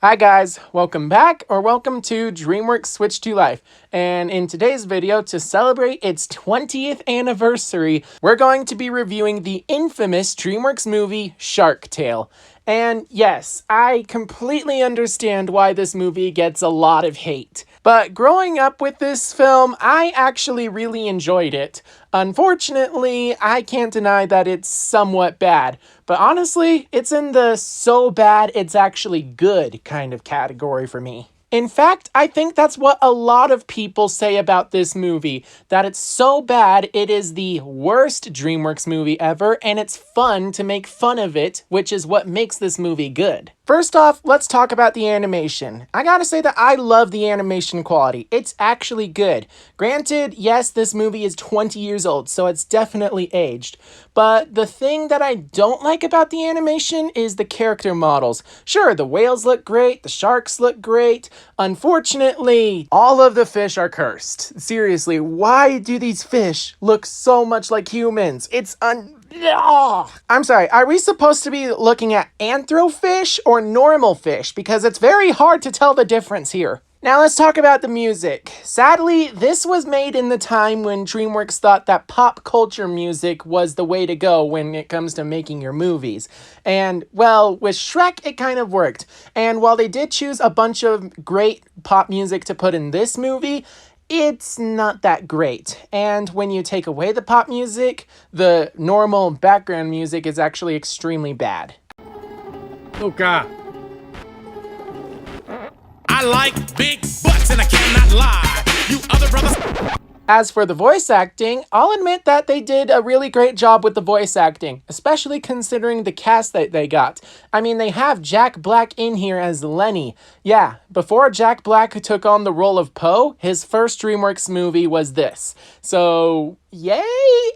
Hi guys, welcome back or welcome to Dreamworks Switch to Life. And in today's video, to celebrate its 20th anniversary, we're going to be reviewing the infamous Dreamworks movie Shark Tale. And yes, I completely understand why this movie gets a lot of hate. But growing up with this film, I actually really enjoyed it. Unfortunately, I can't deny that it's somewhat bad. But honestly, it's in the so bad it's actually good kind of category for me. In fact, I think that's what a lot of people say about this movie, that it's so bad it is the worst Dreamworks movie ever, and it's fun to make fun of it, which is what makes this movie good. First off, let's talk about the animation. I gotta say that I love the animation quality. It's actually good. Granted, yes, this movie is 20 years old, so it's definitely aged. But the thing that I don't like about the animation is the character models. Sure, the whales look great, the sharks look great. Unfortunately, all of the fish are cursed. Seriously, why do these fish look so much like humans? I'm sorry, are we supposed to be looking at anthrofish or normal fish? Because it's very hard to tell the difference here. Now let's talk about the music. Sadly, this was made in the time when DreamWorks thought that pop culture music was the way to go when it comes to making your movies. And, well, with Shrek, it kind of worked. And while they did choose a bunch of great pop music to put in this movie, it's not that great. And when you take away the pop music, the normal background music is actually extremely bad. Luca. I like big butts and I cannot lie. You other brothers. As for the voice acting, I'll admit that they did a really great job with the voice acting, especially considering the cast that they got. I mean, they have Jack Black in here as Lenny. Yeah, before Jack Black took on the role of Poe, his first DreamWorks movie was this. So, yay!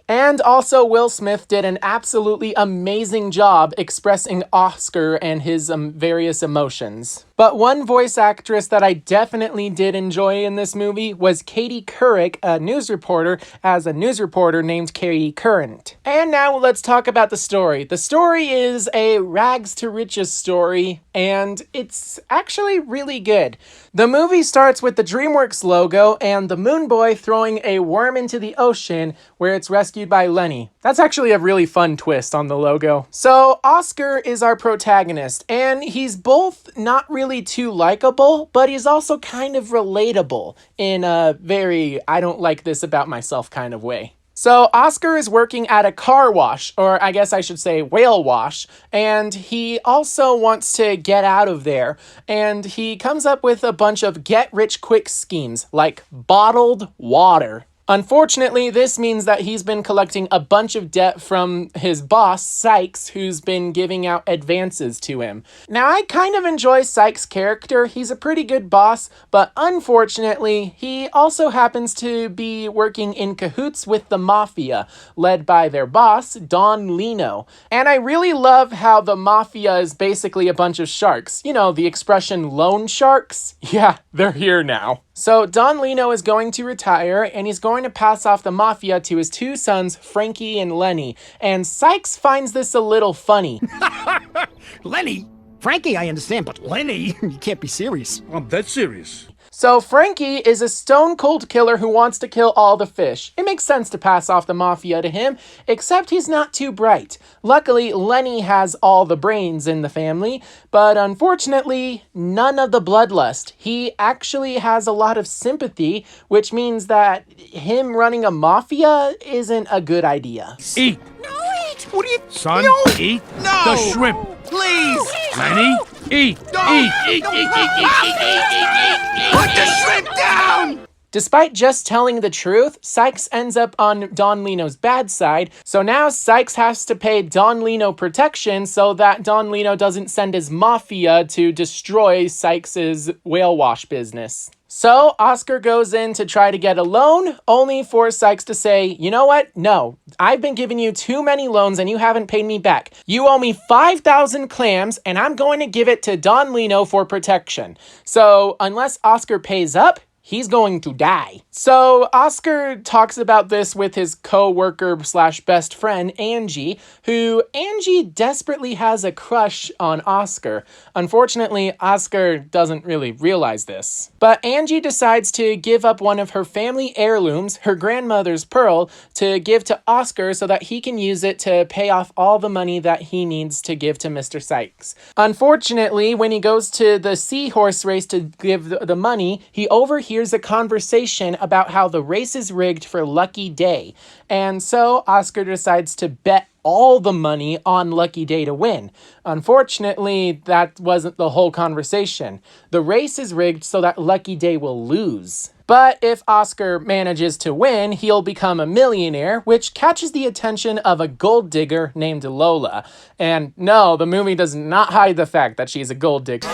And also Will Smith did an absolutely amazing job expressing Oscar and his various emotions. But one voice actress that I definitely did enjoy in this movie was Katie Couric, a news reporter, as a news reporter named Katie Current. And now let's talk about the story. The story is a rags to riches story, and it's actually really good. The movie starts with the DreamWorks logo and the Moon Boy throwing a worm into the ocean where it's rescued by Lenny. That's actually a really fun twist on the logo. So Oscar is our protagonist, and he's both not really too likable, but he's also kind of relatable in a very I don't like this about myself kind of way. So Oscar is working at a car wash, or I guess I should say whale wash, and he also wants to get out of there. And he comes up with a bunch of get-rich-quick schemes, like bottled water. Unfortunately, this means that he's been collecting a bunch of debt from his boss, Sykes, who's been giving out advances to him. Now, I kind of enjoy Sykes' character. He's a pretty good boss, but unfortunately, he also happens to be working in cahoots with the Mafia, led by their boss, Don Lino. And I really love how the Mafia is basically a bunch of sharks. You know, the expression loan sharks? Yeah, they're here now. So Don Lino is going to retire, and he's going to pass off the Mafia to his two sons, Frankie and Lenny. And Sykes finds this a little funny. Lenny? Frankie, I understand, but Lenny? You can't be serious. I'm dead serious. So Frankie is a stone-cold killer who wants to kill all the fish. It makes sense to pass off the Mafia to him, except he's not too bright. Luckily, Lenny has all the brains in the family, but unfortunately, none of the bloodlust. He actually has a lot of sympathy, which means that him running a Mafia isn't a good idea. Eat. No, eat! What are you... Son, no! eat No! the shrimp. Please! Lenny, eat. No! Eat. Put the shrimp down! Despite just telling the truth, Sykes ends up on Don Lino's bad side, so now Sykes has to pay Don Lino protection so that Don Lino doesn't send his Mafia to destroy Sykes' whale wash business. So Oscar goes in to try to get a loan, only for Sykes to say, you know what? No, I've been giving you too many loans and you haven't paid me back. You owe me 5,000 clams and I'm going to give it to Don Lino for protection. So unless Oscar pays up, he's going to die. So Oscar talks about this with his co-worker slash best friend, Angie, who Angie desperately has a crush on Oscar. Unfortunately, Oscar doesn't really realize this. But Angie decides to give up one of her family heirlooms, her grandmother's pearl, to give to Oscar so that he can use it to pay off all the money that he needs to give to Mr. Sykes. Unfortunately, when he goes to the seahorse race to give the money, he overhears a conversation about how the race is rigged for Lucky Day. And so Oscar decides to bet all the money on Lucky Day to win. Unfortunately, that wasn't the whole conversation. The race is rigged so that Lucky Day will lose. But if Oscar manages to win, he'll become a millionaire, which catches the attention of a gold digger named Lola. And no, the movie does not hide the fact that she's a gold digger.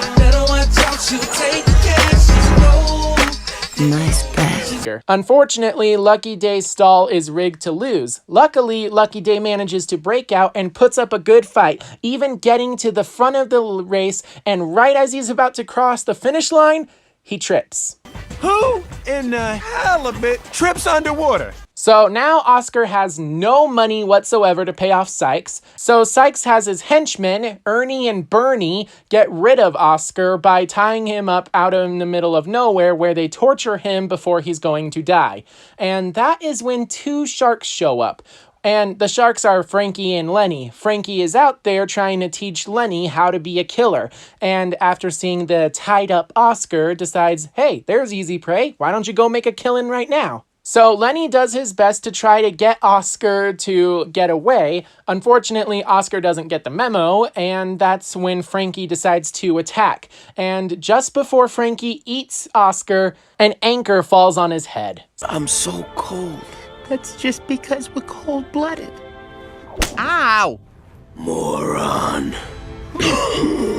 Nice bet. Unfortunately, Lucky Day's stall is rigged to lose. Luckily, Lucky Day manages to break out and puts up a good fight, even getting to the front of the race, and right as he's about to cross the finish line, he trips. Who in the halibut trips underwater? So now Oscar has no money whatsoever to pay off Sykes. So Sykes has his henchmen, Ernie and Bernie, get rid of Oscar by tying him up out in the middle of nowhere where they torture him before he's going to die. And that is when two sharks show up. And the sharks are Frankie and Lenny. Frankie is out there trying to teach Lenny how to be a killer. And after seeing the tied up Oscar, decides, hey, there's easy prey. Why don't you go make a killing right now? So Lenny does his best to try to get Oscar to get away. Unfortunately, Oscar doesn't get the memo, and that's when Frankie decides to attack. And just before Frankie eats Oscar, an anchor falls on his head. I'm so cold. That's just because we're cold-blooded. Ow! Moron.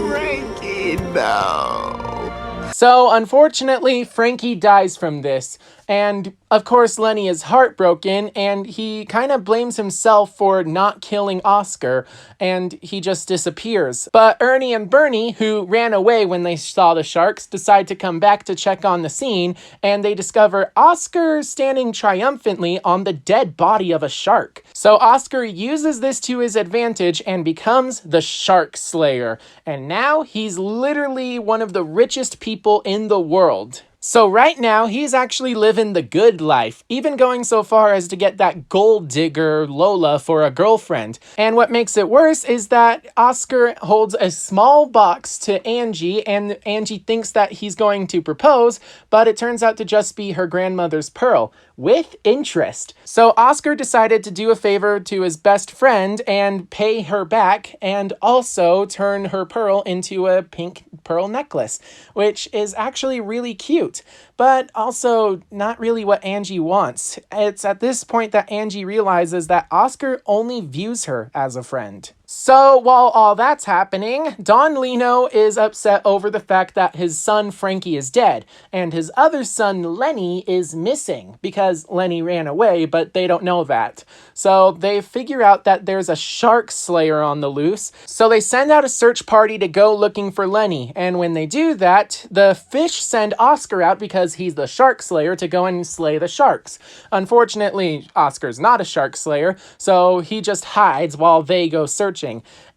Frankie, no. So, unfortunately, Frankie dies from this. And, of course, Lenny is heartbroken, and he kind of blames himself for not killing Oscar, and he just disappears. But Ernie and Bernie, who ran away when they saw the sharks, decide to come back to check on the scene, and they discover Oscar standing triumphantly on the dead body of a shark. So Oscar uses this to his advantage and becomes the Shark Slayer. And now he's literally one of the richest people in the world. So right now, he's actually living the good life, even going so far as to get that gold digger Lola for a girlfriend. And what makes it worse is that Oscar holds a small box to Angie, and Angie thinks that he's going to propose, but it turns out to just be her grandmother's pearl, with interest. So Oscar decided to do a favor to his best friend and pay her back, and also turn her pearl into a pink pearl necklace, which is actually really cute, but also not really what Angie wants. It's at this point that Angie realizes that Oscar only views her as a friend. So while all that's happening, Don Lino is upset over the fact that his son Frankie is dead, and his other son Lenny is missing, because Lenny ran away, but they don't know that. So they figure out that there's a shark slayer on the loose, so they send out a search party to go looking for Lenny, and when they do that, the fish send Oscar out because he's the shark slayer to go and slay the sharks. Unfortunately, Oscar's not a shark slayer, so he just hides while they go searching.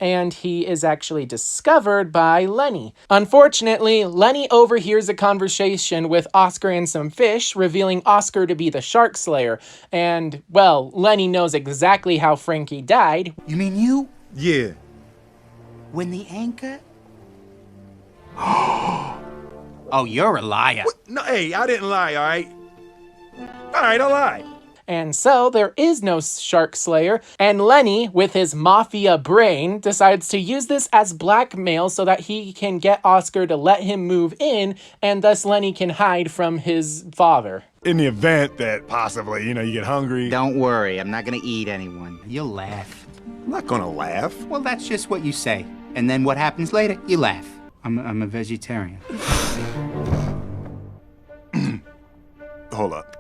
And he is actually discovered by Lenny. Unfortunately, Lenny overhears a conversation with Oscar and some fish, revealing Oscar to be the shark slayer. And, well, Lenny knows exactly how Frankie died. You mean you? Yeah. When the anchor? Oh, you're a liar. What? No, hey, I didn't lie, all right? All right, I lied. And so there is no shark slayer, and Lenny, with his mafia brain, decides to use this as blackmail so that he can get Oscar to let him move in, and thus Lenny can hide from his father. In the event that possibly, you get hungry. Don't worry, I'm not gonna eat anyone. You'll laugh. I'm not gonna laugh. Well, that's just what you say. And then what happens later? You laugh. I'm a vegetarian. Hold up.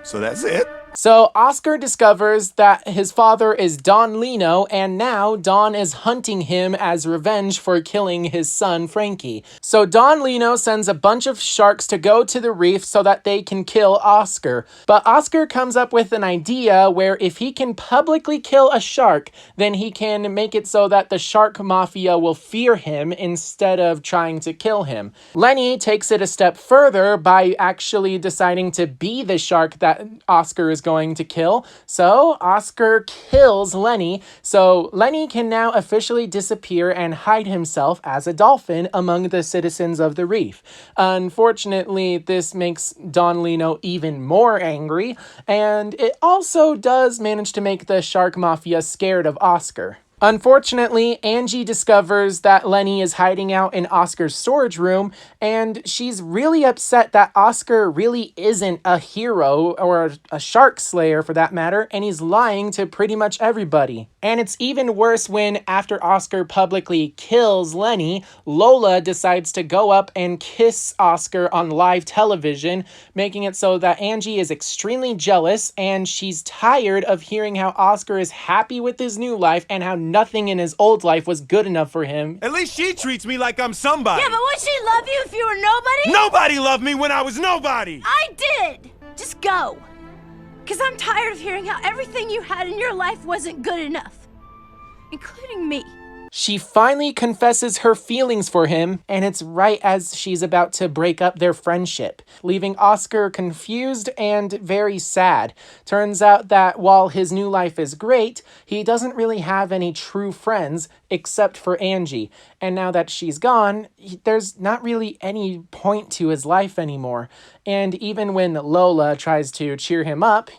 So that's it? So Oscar discovers that his father is Don Lino, and now Don is hunting him as revenge for killing his son Frankie. So Don Lino sends a bunch of sharks to go to the reef so that they can kill Oscar. But Oscar comes up with an idea where if he can publicly kill a shark, then he can make it so that the Shark Mafia will fear him instead of trying to kill him. Lenny takes it a step further by actually deciding to be the shark that Oscar is going to kill. So Oscar kills Lenny. So Lenny can now officially disappear and hide himself as a dolphin among the citizens of the reef. Unfortunately, this makes Don Lino even more angry, and it also does manage to make the Shark Mafia scared of Oscar. Unfortunately, Angie discovers that Lenny is hiding out in Oscar's storage room, and she's really upset that Oscar really isn't a hero or a shark slayer for that matter, and he's lying to pretty much everybody. And it's even worse when, after Oscar publicly kills Lenny, Lola decides to go up and kiss Oscar on live television, making it so that Angie is extremely jealous, and she's tired of hearing how Oscar is happy with his new life and how nothing in his old life was good enough for him. At least she treats me like I'm somebody. Yeah, but would she love you if you were nobody? Nobody loved me when I was nobody. I did! Just go. Because I'm tired of hearing how everything you had in your life wasn't good enough. Including me. She finally confesses her feelings for him, and it's right as she's about to break up their friendship, leaving Oscar confused and very sad. Turns out that while his new life is great, he doesn't really have any true friends except for Angie. And now that she's gone, there's not really any point to his life anymore. And even when Lola tries to cheer him up,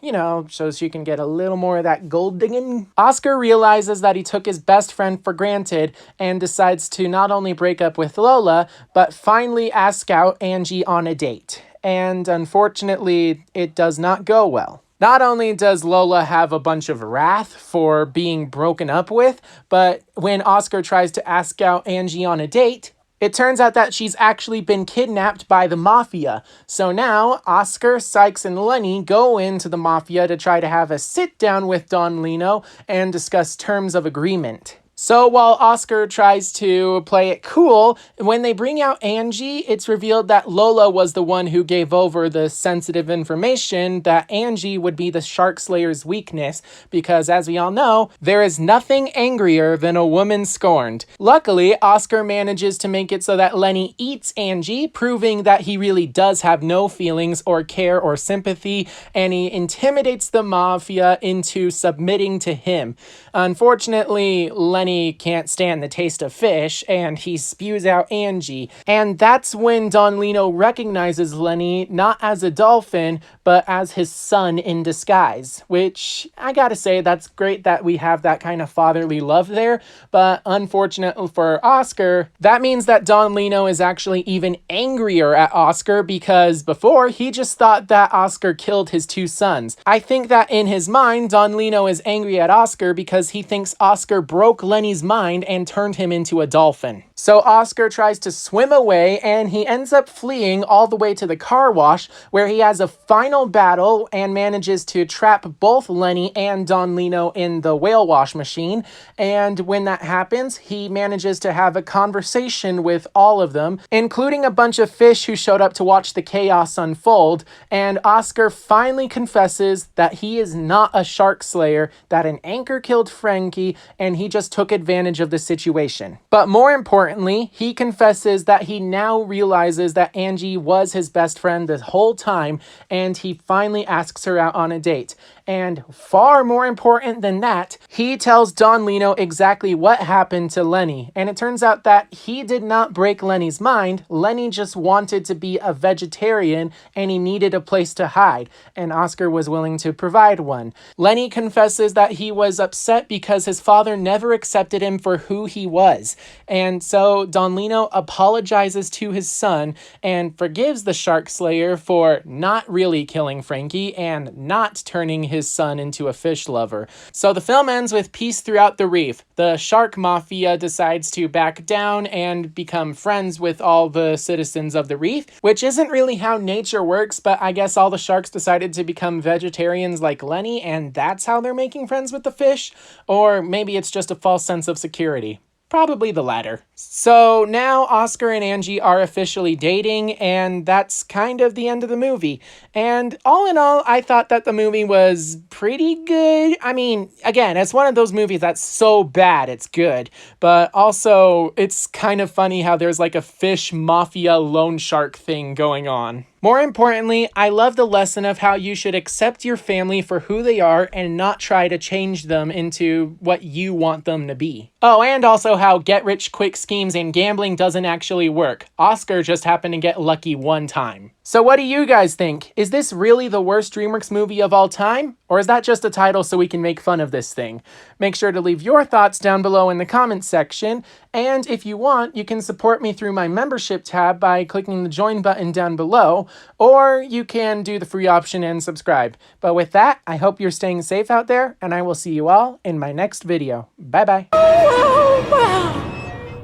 so she can get a little more of that gold digging, Oscar realizes that he took his best friend for granted and decides to not only break up with Lola, but finally ask out Angie on a date. And unfortunately, it does not go well. Not only does Lola have a bunch of wrath for being broken up with, but when Oscar tries to ask out Angie on a date, it turns out that she's actually been kidnapped by the Mafia. So now, Oscar, Sykes, and Lenny go into the Mafia to try to have a sit-down with Don Lino and discuss terms of agreement. So while Oscar tries to play it cool, when they bring out Angie, it's revealed that Lola was the one who gave over the sensitive information that Angie would be the Shark Slayer's weakness, because as we all know, there is nothing angrier than a woman scorned. Luckily, Oscar manages to make it so that Lenny eats Angie, proving that he really does have no feelings or care or sympathy, and he intimidates the Mafia into submitting to him. Unfortunately, Lenny can't stand the taste of fish, and he spews out Angie. And that's when Don Lino recognizes Lenny not as a dolphin, but as his son in disguise. Which, I gotta say, that's great that we have that kind of fatherly love there, but unfortunately for Oscar, that means that Don Lino is actually even angrier at Oscar, because before, he just thought that Oscar killed his two sons. I think that in his mind, Don Lino is angry at Oscar because he thinks Oscar broke Lenny's mind and turned him into a dolphin. So Oscar tries to swim away, and he ends up fleeing all the way to the car wash, where he has a final battle and manages to trap both Lenny and Don Lino in the whale wash machine. And when that happens, he manages to have a conversation with all of them, including a bunch of fish who showed up to watch the chaos unfold. And Oscar finally confesses that he is not a shark slayer, that an anchor killed Frankie, and he just took advantage of the situation. But more importantly, he confesses that he now realizes that Angie was his best friend the whole time, and he finally asks her out on a date. And far more important than that, he tells Don Lino exactly what happened to Lenny. And it turns out that he did not break Lenny's mind. Lenny just wanted to be a vegetarian, and he needed a place to hide, and Oscar was willing to provide one. Lenny confesses that he was upset because his father never accepted him for who he was. And so Don Lino apologizes to his son and forgives the Shark Slayer for not really killing Frankie and not turning his his son into a fish lover. So the film ends with peace throughout the reef. The Shark Mafia decides to back down and become friends with all the citizens of the reef, which isn't really how nature works, but I guess all the sharks decided to become vegetarians like Lenny, and that's how they're making friends with the fish? Or maybe it's just a false sense of security. Probably the latter. So now Oscar and Angie are officially dating, and that's kind of the end of the movie. And all in all, I thought that the movie was pretty good. I mean, again, it's one of those movies that's so bad it's good. But also, it's kind of funny how there's like a fish mafia loan shark thing going on. More importantly, I love the lesson of how you should accept your family for who they are and not try to change them into what you want them to be. Oh, and also how get-rich-quick schemes and gambling doesn't actually work. Oscar just happened to get lucky one time. So what do you guys think? Is this really the worst DreamWorks movie of all time? Or is that just a title so we can make fun of this thing? Make sure to leave your thoughts down below in the comments section. And if you want, you can support me through my membership tab by clicking the join button down below, or you can do the free option and subscribe. But with that, I hope you're staying safe out there, and I will see you all in my next video. Bye-bye.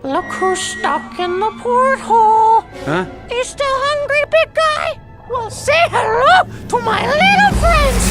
Look who's stuck in the porthole. Huh? You still hungry, big guy? Well, say hello to my little friends.